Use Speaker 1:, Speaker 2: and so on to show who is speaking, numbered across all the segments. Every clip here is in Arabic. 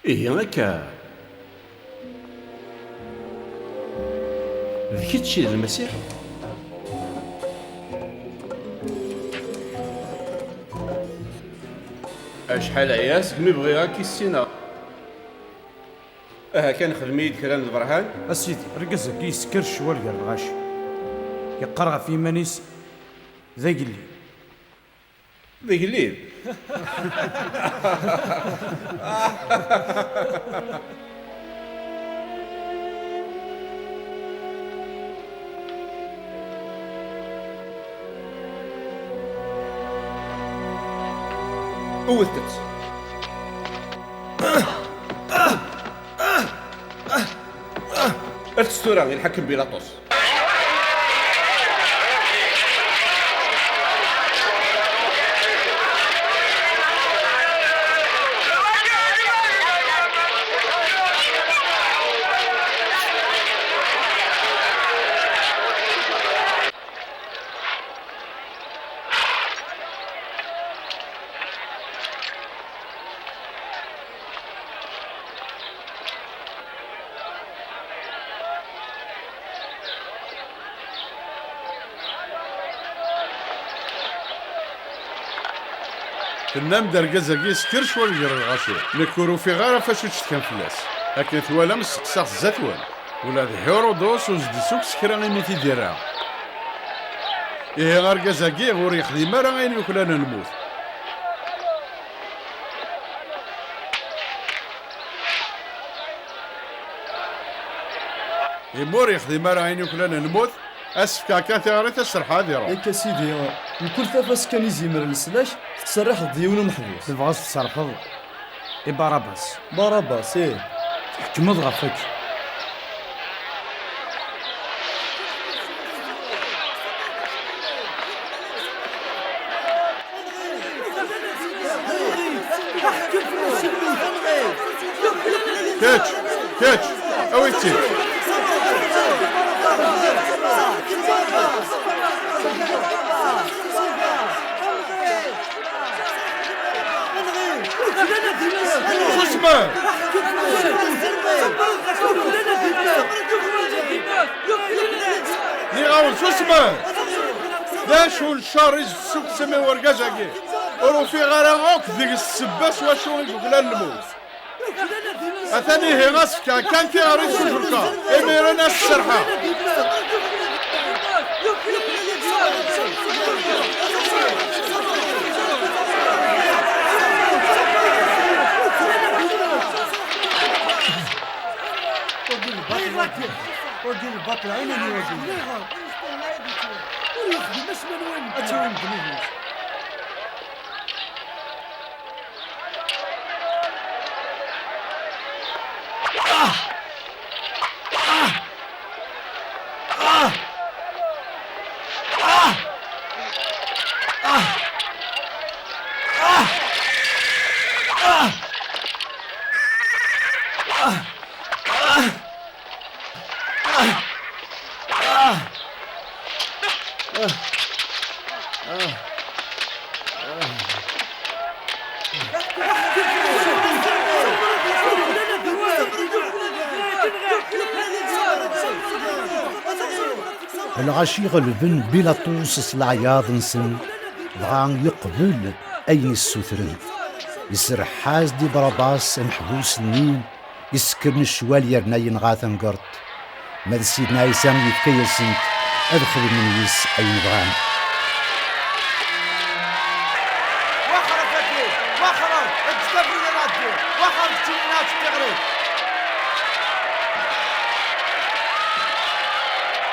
Speaker 1: إيه هكا ذيك تشي المسيح. أشحال عياس مي بغيها كيسينا. كان خدميت كلام البرهان.
Speaker 2: أسيدي رقزك يسكر شوال قال الغاشي يقرع في مانيس ذي قلي
Speaker 1: ذيك الليل. ولدت التستورة ينحكم بيلاطوس.
Speaker 3: تنام درقزة يسكر شوال قال الغاشي نكورو في غارة فاش تشتكن فلاس لكن ثوالا مسقساغ الزاتوان ولا ذي هيرودوس وزدي سوك سكرا غيميتي ديرها. إيه غار قزاقي غور يخدم راه غين يوكلان نموت. يمور يخدم راه غين يوكلان نموت. أسفكا كانت غاري تسرح هذه راه.
Speaker 4: إيك سيدي وكل ثافاس كان يزيمر السلاش تسرح ديون ومحبوس.
Speaker 2: تبغاس تصرفض باراباس
Speaker 4: باراباس إيه
Speaker 2: تحكمض غفك
Speaker 3: كاتش أويتي شو اسمه؟ نيغاول شو اسمه؟ داشو الشارج سوق سمي ورقاجاكي ورو في غراموك ذيك السباس واشو يقولان الموت. أثاني هي غاسكا كان كي غاري سجركا إميرنا السرحة.
Speaker 2: ودير الباطل عين اللي وجهي ويخدم مش من وين اتوين بنيش
Speaker 5: الغاشي غلبن بيلاطوس العياض نسن بغا يقبل أين السوثرن يسر حاز دي براباس محبوس النين يسكرن الشوال يرنا ينغاثن قرط ماذا سيدنا عيسى يفكي السنت أدخل من يس أين بغان
Speaker 2: وخرج فكري وخرج اجتبري لنادي وخرج تينات تغرب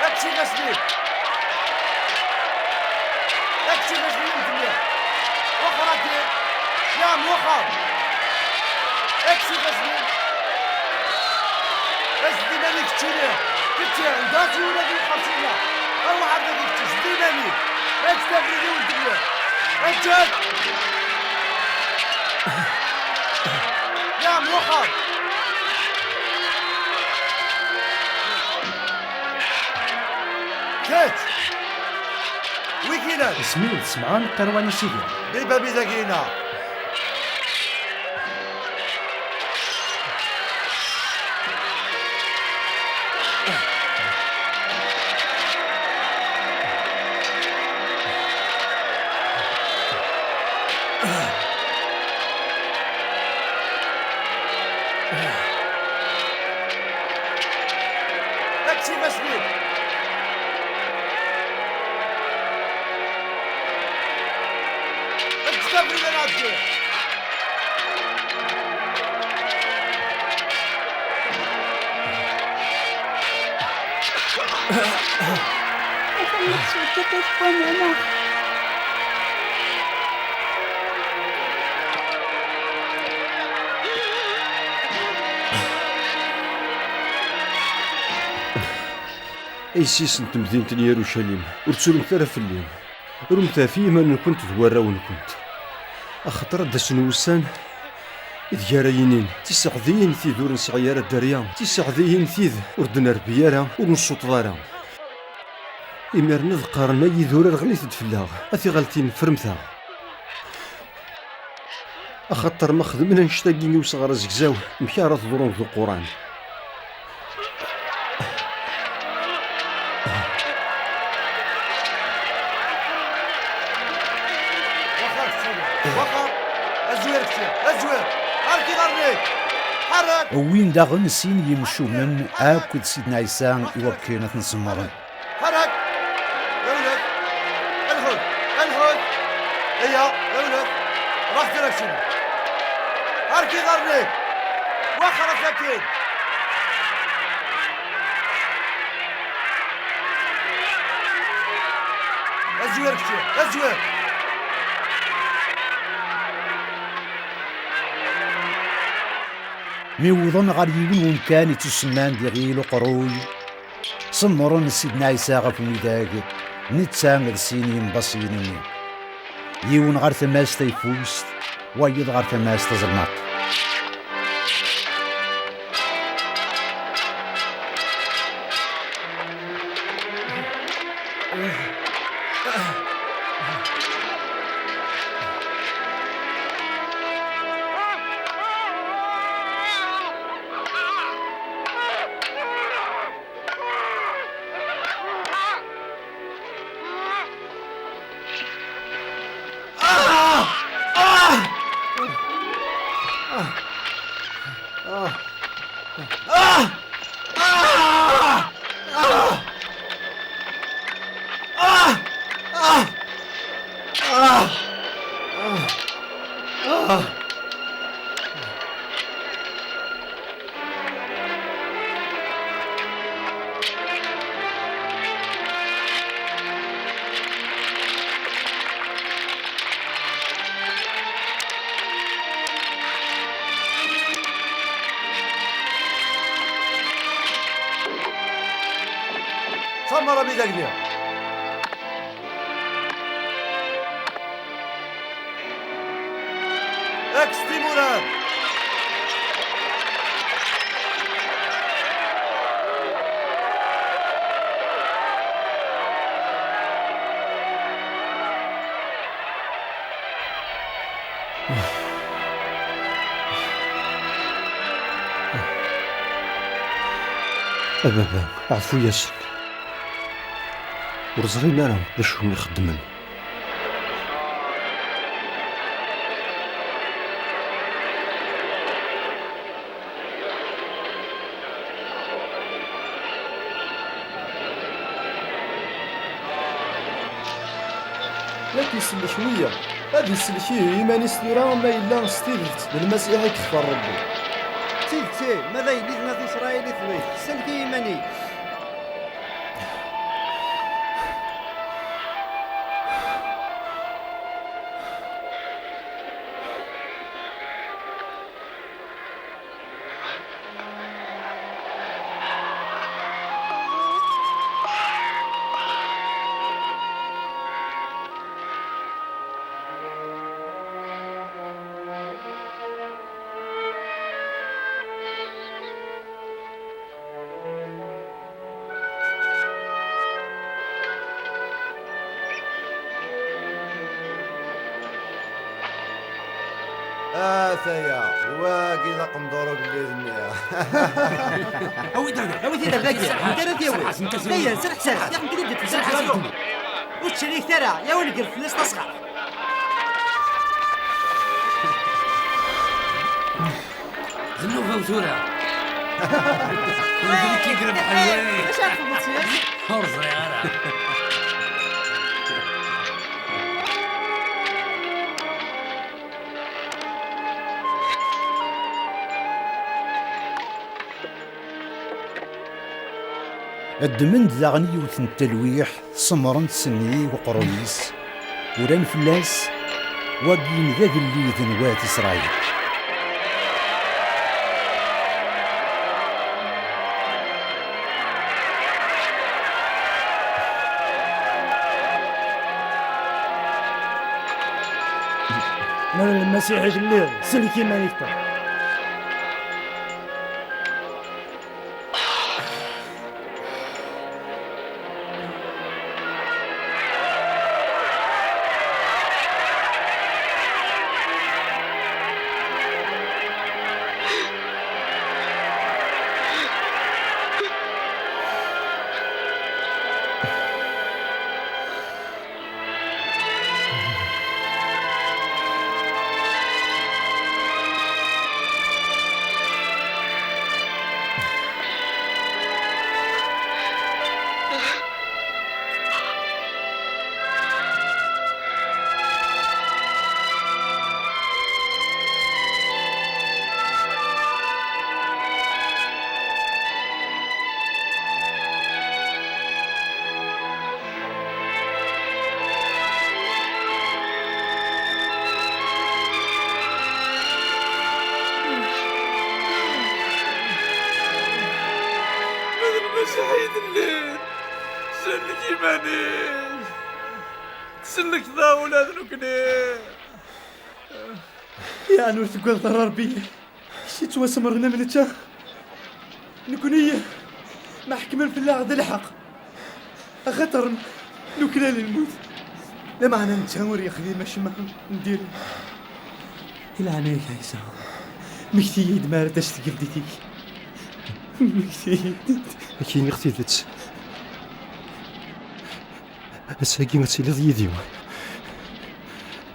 Speaker 2: اكشي مسليم اكشي مسليم الدنيا وخرج نعم وخرج اكشي مسليم بس ديناميك تشيليه كتير عنداتي ولا دي خمسينة الله عندك كتير ديناميك اجتبري لي الدنيا اجت نعم وخر كات ويكينا
Speaker 5: اسمي سمعان قرواني سيدي
Speaker 2: بيبا بيداكينا اكتفي لنفسك.
Speaker 6: ايسيس انت مدينة يروشلم ورتسولم ثرى في الليل رمتا في من كنت ذوارا وين كنت اخطر دا سنوسان إذ جارينين تيسعذين في ذور نسعيارة الدريا تيسعذين فيذ وردنا ربيارة ونصوت ضارا إمير نذقارنا يذور الغليث دفلاغ أثي غالتين فرمثا أخطر مخدمنا نشتاقين وصغر زكزاو مكارة ظروم ذو قران
Speaker 5: وين داغن سين يمشو من آكد سيدنا عيسى يوكينا نسمرن
Speaker 2: حرك يا ولد الهد هيا يا ولد راح ديركشن هاركي غرنيك وخر ساكين ازوير
Speaker 5: ميوضن غريبين كان تسمان ديغيلو قروي صمرون سيدنا عيسى غف ميداق نتسامر سينين بصيرين يون غار ثماس تيفوست ويض غار ثماس تزلمط
Speaker 2: صمر بيدك ليه اكستيمولان
Speaker 6: أبابا عفو ياسن ورزغينا راهم باش هم يخدمن
Speaker 4: لكن يسلي شوية هذا يسلكيه إيماني ستورا ما إلا ستيلت بالمسيح يكفر ربي
Speaker 7: تي ماذا يلينا في إسرائيل ثويت سلكي إيماني
Speaker 2: ثيا واقي ذا قندورو بالليل
Speaker 7: أوي تدا باقي انت راه ديوي هيا سرح سرح يا انت اللي تسرح وتشريك ترى يا ولد الفلوس تصغر
Speaker 8: زنوفة وثورة ولدك يقرب حلوين
Speaker 7: اش عارف المصير
Speaker 8: فرصة يا غلا.
Speaker 5: الدمند ذاغني يوثن التلويح سمرن سني وقرويس وران فلاس واقين ذاك اللي ذنوات إسرائيل.
Speaker 4: أنا المسيح اللي سلكي ما يكتب.
Speaker 2: سعيد الليل سلك يماني سلك ذا ولاد نكني
Speaker 4: يا أنور تقول ضرر بي شي تواسمرنا من تا نكونية ما حكمن في الله ذا الحق أخطر نكلا للموت لا معنى نتهور يا خذي ماشي ما ندير إلا عناك يا عيسى مكتي يد ما رداش تقلديتي مكتي
Speaker 6: أكيني اختيلت الساقي ما تسيلي ضيدي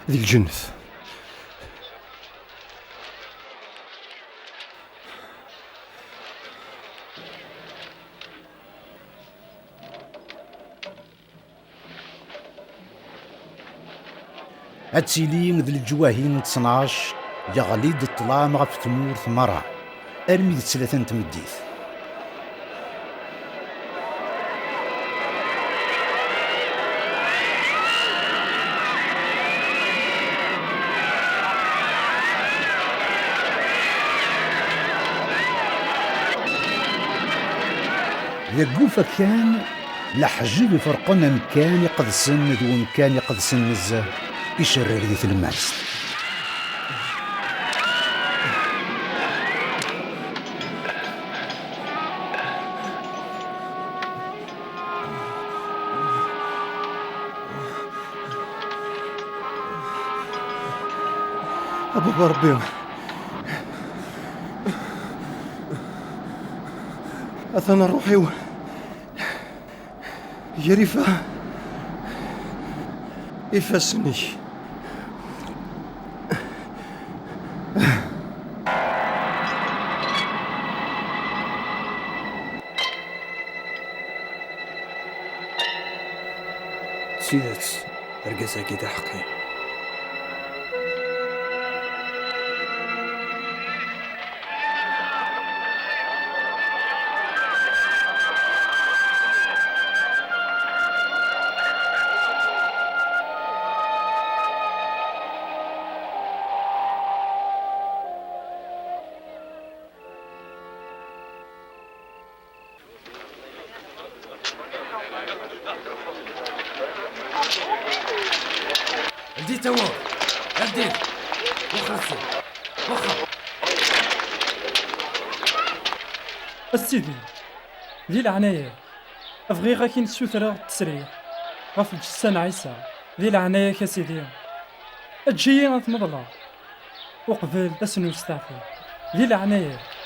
Speaker 6: ذي الجنث
Speaker 5: أتسيلين ذي الجواهين 12 يغليد الطلام غف تمور ثمرة أرمي ذي 3 تمديث يقوفا كان لحجب فرقنا مكان يقدسن ذو مكان يقدسن نزه يشرر ذي الماس
Speaker 6: أبو ربي أثنى روحي يريفا يفسني
Speaker 4: سيدت أرقصها كده حقي
Speaker 8: بديت هو بديت وخلصي وخر
Speaker 9: السيدي ذي العناية أبغي غاكي نسوثرا التسريح غف الجسان عيسى ذي العناية كسيدي أجيي غتمضلا وقبل أسنو ستافي ذي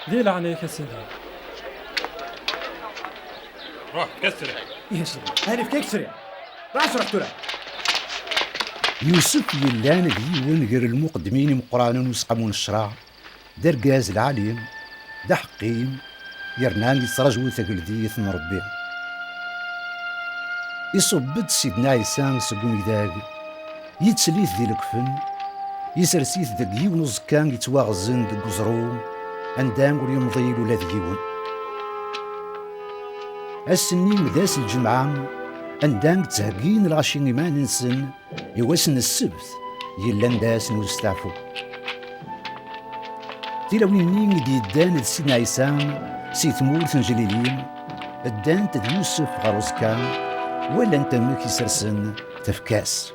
Speaker 9: العناية كسيدي
Speaker 8: روح كسر
Speaker 4: يا سيدي هاني في كسري راس رحت له
Speaker 5: يوسف يلان ديون غير المقدمين مقرانون وسقمون الشراع دار قاز العليم دا حقيم يرنان يسرجو ثقل ذي ربي يصبد سيدنا عيسى سقوم ذاك يتسليت ذي الكفن يسرسيت ذاك يون وزكان يتواغزن ذاك وزروم عندان قول يمضيل ولا ذيون السنين مداس الجمعة عندان تهقين الغاشين إيمان نسن يواسن السبت يلا نداس نستعفو تلاوين دي الدان سيدنا عيسى سيت مورث جليلين الدان تد يوسف غروسكا ولا انت ملك يسرسن تفكاس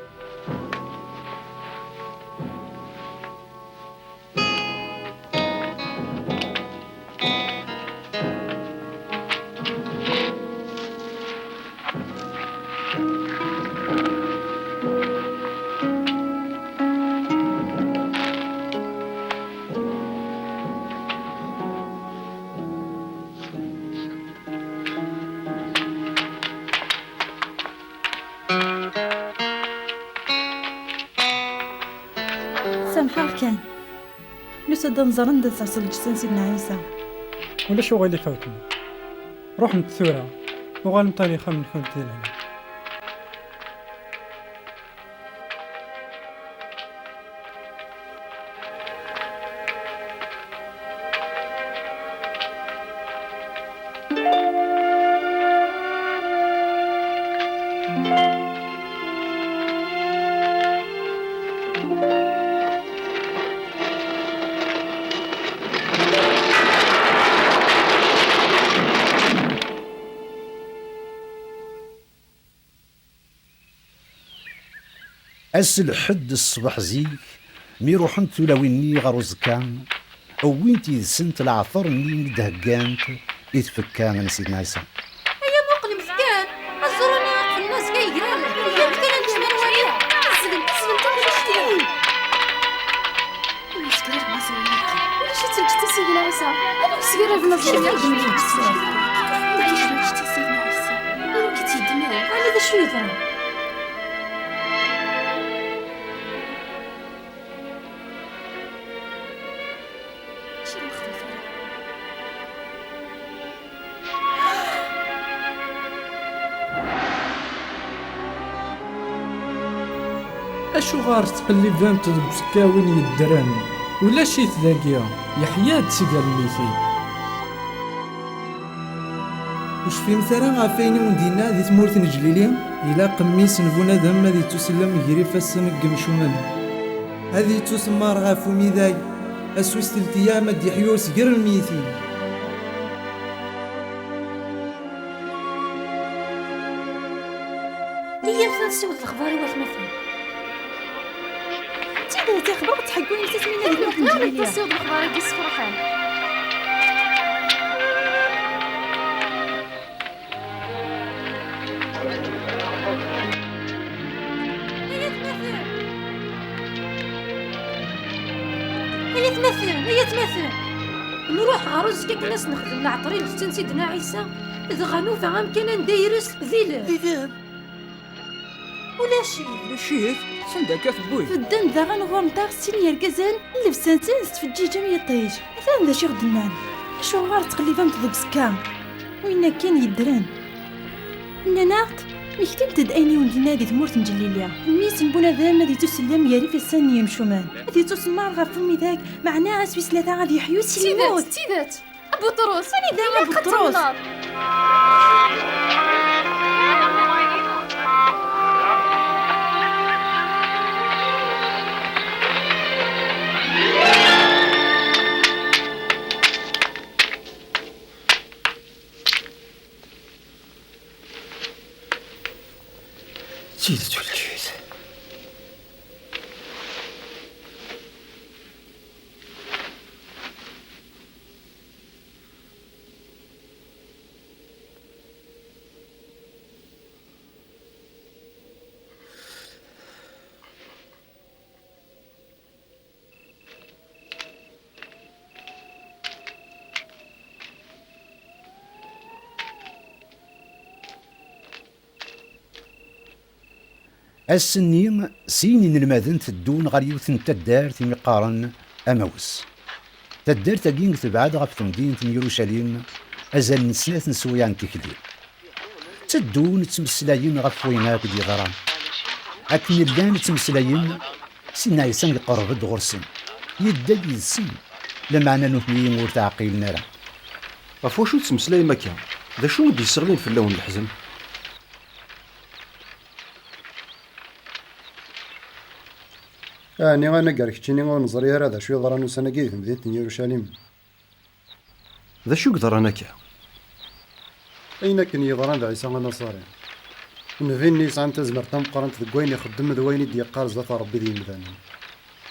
Speaker 10: سامحه كان نسد نزرن دز عسل جسن سيدنا عيسى
Speaker 9: ولا شو غيلي فوتني روح نتثورة وغالم طريقة من كنت لنا
Speaker 5: أسل حد الصبح زيك مي روحن تلاويني غروزكان أو وين تيسنت العثر مني دهقانت يتفكان سيدنا عيسى
Speaker 10: يا موقل مسكان الزروني في الناس كي يقرا اليوم كان نجمع وريع سلم تاخذ شتي ولا شكرا ما سويتي ولا شي تلقيت سيدنا عيسى انا صغيره في نظري ما كاينش شتي سيدنا عيسى انا كنت يدمع على ذا شو يضرب
Speaker 9: أشو غار تقلبان تدق سكاوين يدران ولا شي ذاكيا يحيى تسقى الميتي
Speaker 4: وش في مثلا غافين وندينا ذي تمورت نجليليا إلا قميس نفونا ذم ذي تسلم جريفة السنق مشومان هذه تسمى رغافو ميداي أسوس تلتيا مد يحيوس غير الميتين
Speaker 10: هي فانسي والأخبار والمثل تيدا تخبر تحقوني تسمينا الموت نجليليا نتصيو بالأخبار كيس فرحان هي تمثل نروح عروس كيك ناس نخدم العطرين في سيدنا عيسى إذا غنوفا عام كان ندايرس ذيلاب ولا شي
Speaker 4: سندك في بوي
Speaker 10: في الدن ذا غنغور نتاع سينيا الكازان اللي في سانسانس في الجيجة مية طيج مثلا ذا شي غدمان شو غار تقليبا تضق سكام وإنا كان يدران إنا ناقت مكتم تدأيني وندينا ذي ثمورت نجليليا الميس نبونا ذا ما ذي تسلم ياري في السانية مشومان ذي تسمى غا فمي ذاك معناها سويس ثلاثة غادي يحيو سيموت
Speaker 11: تيدات أبو طروس
Speaker 10: أنا ذا أبو طروس
Speaker 6: سيدة الجيد
Speaker 5: السنين سينين الماذن تدون غير يوث تدار مقارن أموس تدار تاقين تبعاد غف تمدينة يروشاليم أزال نسنات نسويان تكليل تدون تمسلاين غف ويناك دي ضرام أكن لان تمسلاين سينا يسان يقرب غرسن يدا يدسن لمعنى نثنيين ور تعقيلنا راه
Speaker 6: غف واشو تمسلاي مكا ذا شو ودي يسغلين في اللون الحزن
Speaker 11: أنا قال كتشيني ونظري هذا شو يضران وسنة كيف مدينة يروشاليم
Speaker 6: ذا شو قدر أنا كا
Speaker 11: أين كان يضران عيسى النصارى نفين نيسان تزمر تنقرن تذكوين يخدم ذوين يدي قارز ذات ربي ذي مذان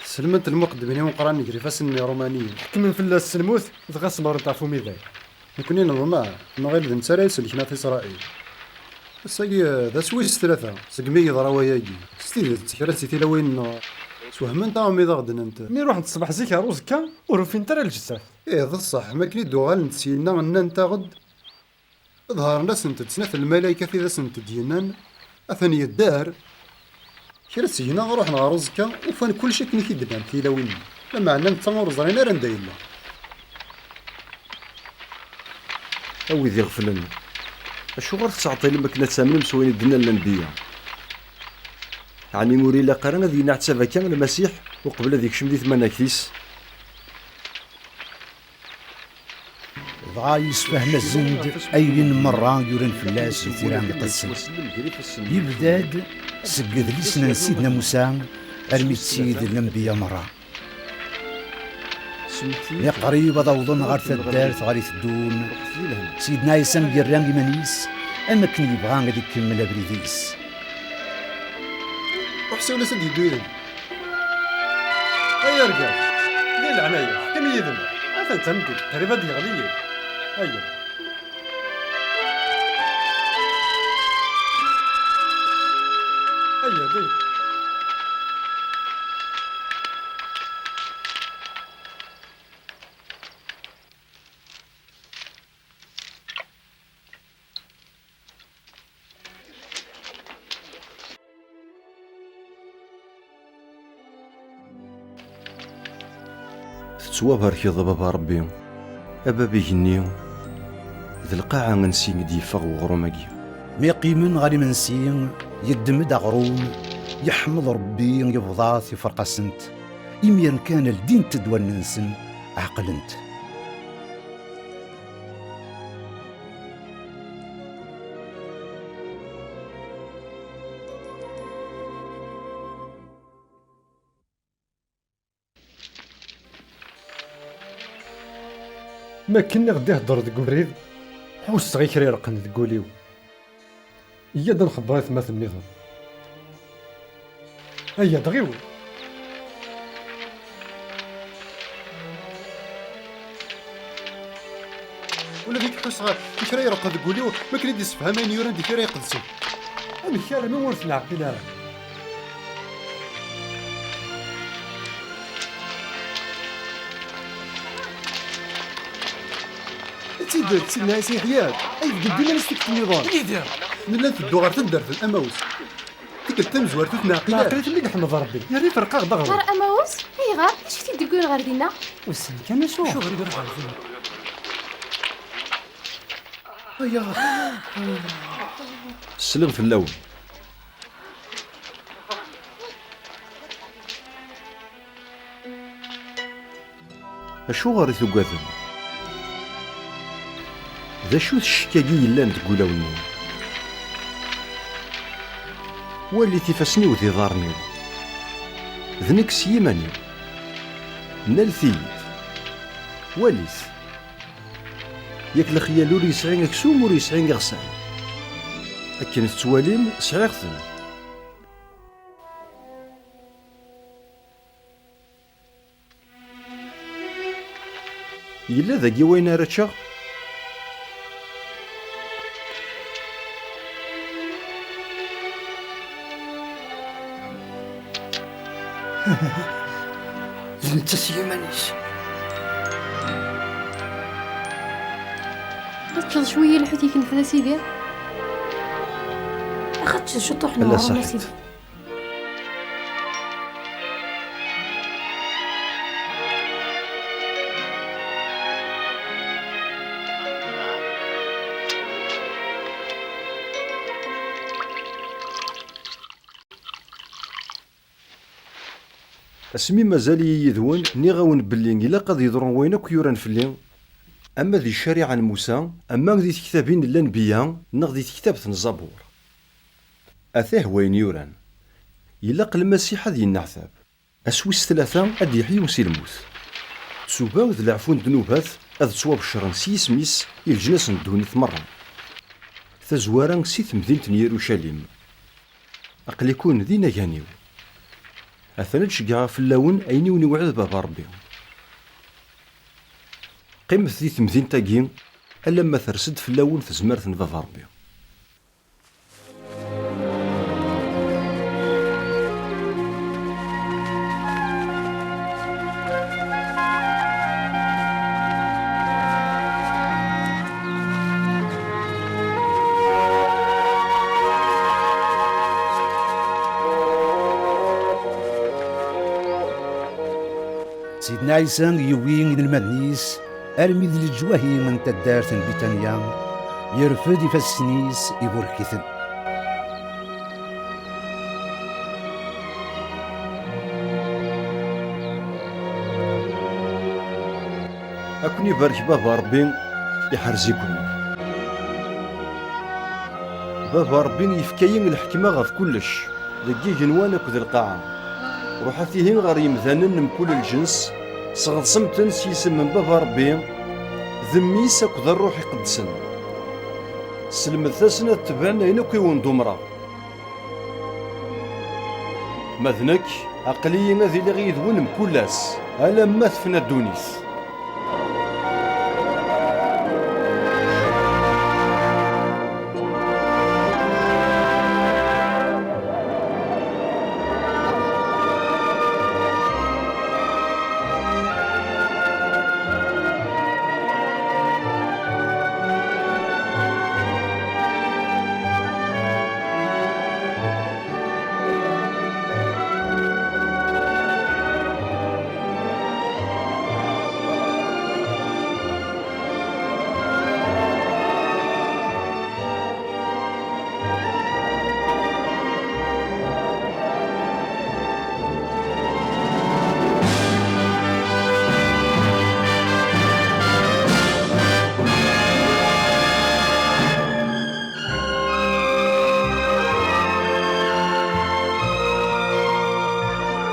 Speaker 11: سلمت المقدمين وقران يجري فاسن رومانيين
Speaker 2: حكم في السلموث تغسمر تعرفو ميداي
Speaker 11: نكوني نظمع نغير ذن سرايس اللي كنا في إسرائيل الساقي ذا سويس ثلاثة سقمي يضرا وياجي ستيل تكراسي تلاوين سوهمن طعم إذا غدن أنت
Speaker 2: مي روح تصبح زيك روز كا ورفين ترى الجسر
Speaker 11: إيه ذا الصح ما كني دوغال نتسيلنا أن أنت غد ظهر ناس أنت تسنف الملايكة في ذا سنت دينان أثني الدار كرا سينا غروح نغرز كا وفان كل شيء كني كيدنا تلاوين لما عنا نتصور زرينا رندايلا
Speaker 6: أوي ذي غفلن أشو غير تعطي لما كنا تسامن مسوين الدنا الأنبياء يعني موري لا قرن ذي نعتسف كان المسيح وقبل ذيك شمدي ثمانية كيس
Speaker 5: ضغا يسفهم الزند أين مرة يورن فلاس يثيران يقسم يبداد سقد لسنا سيدنا موسى أرمي سيد الأنبياء مرة يا قريب ضوضن غير الدار غير الدون سيدنا يسان جران يمانيس أما كن يبغى غادي يكمل بريديس
Speaker 11: وحسي ولا سد يدوين
Speaker 2: أي رجال ذي العناية كم يذم أثن تندي تريبا دي غلية أي دي
Speaker 6: تتوابر كي ضباب ربي أبابي جنيو ذي القاعة نسي دي فغ وغروماكي
Speaker 5: ميقيمن غادي منسي يدمد غروم يحمد ربي يفضاث يفرق سنت إمير كان الدين تدوان ننسن عقلنت
Speaker 2: ما كنا غدي هضر ديك مريض حوس غير كري رقن تقوليو يا دا نخبر ثماث النظام هيا دغيو
Speaker 11: ولا ديك حوس غير كرا يرقد تقوليو ما كان يدي يسفهمان يوران ديك كرا يقدسو
Speaker 2: أنا كالا ما ورث العقل راه
Speaker 11: تسيدنا يا سي حياد اي قدينا نستكت النظام
Speaker 2: يدير
Speaker 11: نلا تدو غير تندر في الاموس ديك التمزوار تتناقينا
Speaker 2: عقلت اللي نحمد ربي يا ريت رقاق ضغط
Speaker 10: غير اماوس هي غير شفتي تقول غير دينا
Speaker 2: وسن كان شو غير
Speaker 6: السلم في اللون أشو غير ثقاثن ذا شو الشكاكي يلان تقولا وني واللي تفسني وذي ضارني ذنك سيماني نالثيت واليث ياك الخيال ور يسعين كسوم ور يسعين غسان أكن التواليم سعيغثن يلا ذاكي وين راتشا
Speaker 7: انت سيمانيش
Speaker 10: أطلع شوية الحوت يكنفنا سيدي أخدت شطوح
Speaker 6: لا
Speaker 10: نهار
Speaker 6: صحيت.
Speaker 10: سيدي
Speaker 6: اسمي مازال يدون نيغاون بلي إلا قد يضرون وين أكو يوران فلي. أما ذي الشريعة موسى، أما ذي كتابين الأنبياء، نغ ذي كتابة الزبور. أثاه وين يوران يلاق المسيح ذي النعثاب أسويس 3 أد يحيي وسي الموت. تسوبا ذ العفون ذنوبات أذ تصواب الشرن سيس ميس الجناس ندوني ثمرا. تزوارا سيث مدينة يروشاليم أقل يكون ذي نجانيو. أثنى تشقع في اللون أيني ونوعد بابا ربي. قيمة ذي تمدين تاقين ألا ما ترسد في اللون في زمارة بابا ربي.
Speaker 5: سيدنا عيسى يوين المدنيس أرمي ذي الجواهي من تدارت بيتانيا يرفد فالسنيس يبركثن.
Speaker 6: أكوني بارك بابا ربي يحرزيكم. بابا ربي يفكاين الحكمة غف كلش ذكي جنوان أكو ذي القاعة. روحاتيهن غير يمذانن من كل الجنس صغد صمتن سيسم من بابا ربي ذميس أكو ذا الروح يقدسن. سلم ثاسنا تبعنا هنا كي وندمرا. مذنك أقلينا ذي لغيد ونم كلاس ألا ما ثفنا الدونيس.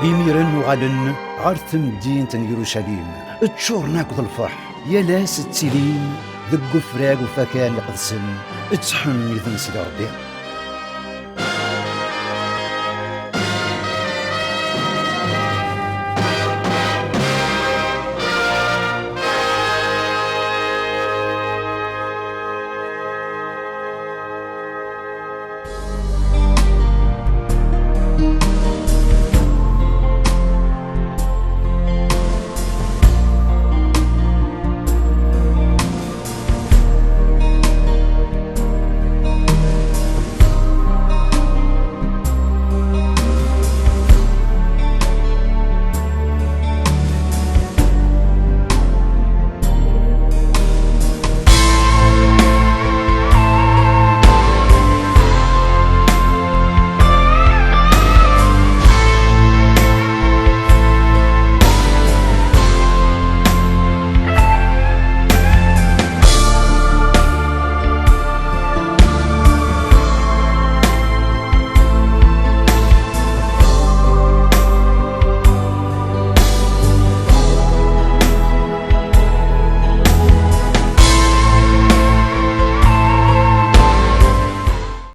Speaker 5: إميرا وغالن عرث مدينة يروشاليم تشور ناكض الفرح يا لاس التسليم ذق فراق وفكان يقدسن تحمي ذنس ربي.